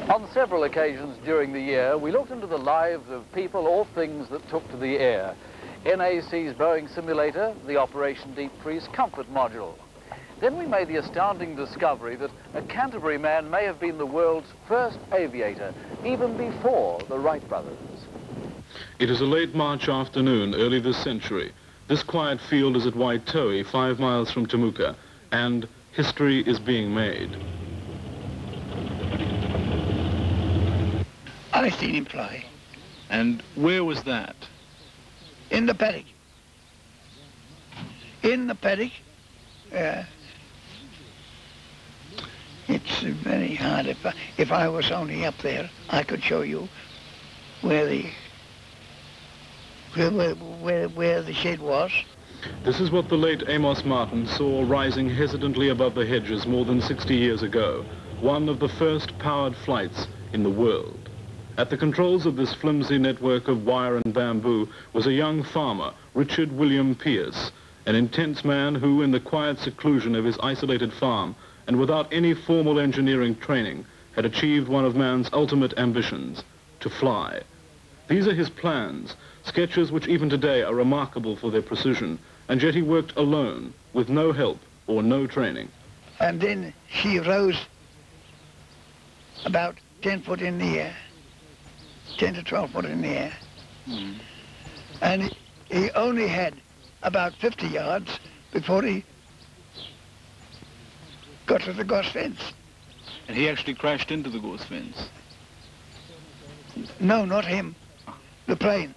On several occasions during the year, we looked into the lives of people or things that took to the air. NAC's Boeing simulator, the Operation Deep Freeze comfort module. Then we made the astounding discovery that a Canterbury man may have been the world's first aviator, even before the Wright brothers. It is a late March afternoon, early this century. This quiet field is at Waitoa, 5 miles from Temuka, and history is being made. I seen him fly. And where was that? In the paddock. In the paddock. It's very hard. If I was only up there, I could show you where the shed was. This is what the late Amos Martin saw rising hesitantly above the hedges more than 60 years ago, one of the first powered flights in the world. At the controls of this flimsy network of wire and bamboo was a young farmer, Richard William Pearse, an intense man who, in the quiet seclusion of his isolated farm and without any formal engineering training, had achieved one of man's ultimate ambitions, to fly. These are his plans, sketches which even today are remarkable for their precision, and yet he worked alone, with no help or no training. And then she rose about 10 foot in the air, 10 to 12 foot in the air. And he only had about 50 yards before he got to the gorse fence. And he actually crashed into the gorse fence? No, not him. The plane.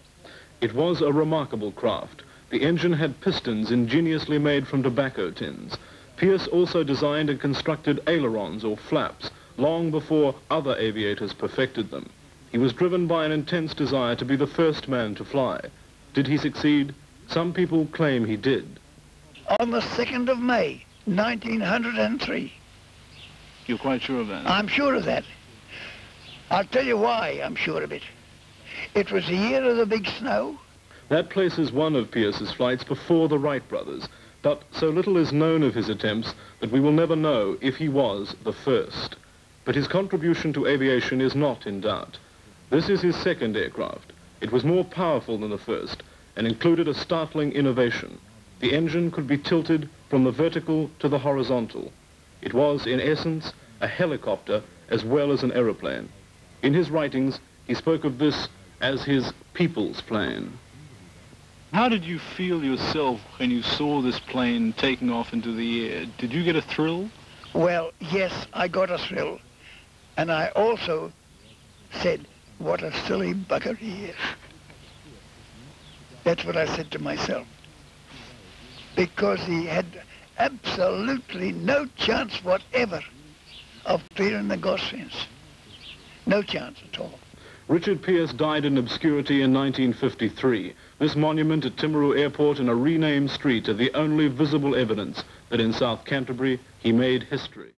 It was a remarkable craft. The engine had pistons ingeniously made from tobacco tins. Pearse also designed and constructed ailerons or flaps long before other aviators perfected them. He was driven by an intense desire to be the first man to fly. Did he succeed? Some people claim he did. On the 2nd of May, 1903. You're quite sure of that? I'm sure of that. I'll tell you why I'm sure of it. It was the year of the big snow. That places one of Pearse's flights before the Wright brothers, but so little is known of his attempts that we will never know if he was the first. But his contribution to aviation is not in doubt. This is his second aircraft. It was more powerful than the first and included a startling innovation. The engine could be tilted from the vertical to the horizontal. It was, in essence, a helicopter as well as an aeroplane. In his writings, he spoke of this as his people's plane. How did you feel yourself when you saw this plane taking off into the air? Did you get a thrill? Well, yes, I got a thrill. And I also said, what a silly bugger he is. That's what I said to myself. Because he had absolutely no chance whatever of clearing the gorse fence. No chance at all. Richard Pearse died in obscurity in 1953. This monument at Timaru Airport and a renamed street are the only visible evidence that in South Canterbury he made history.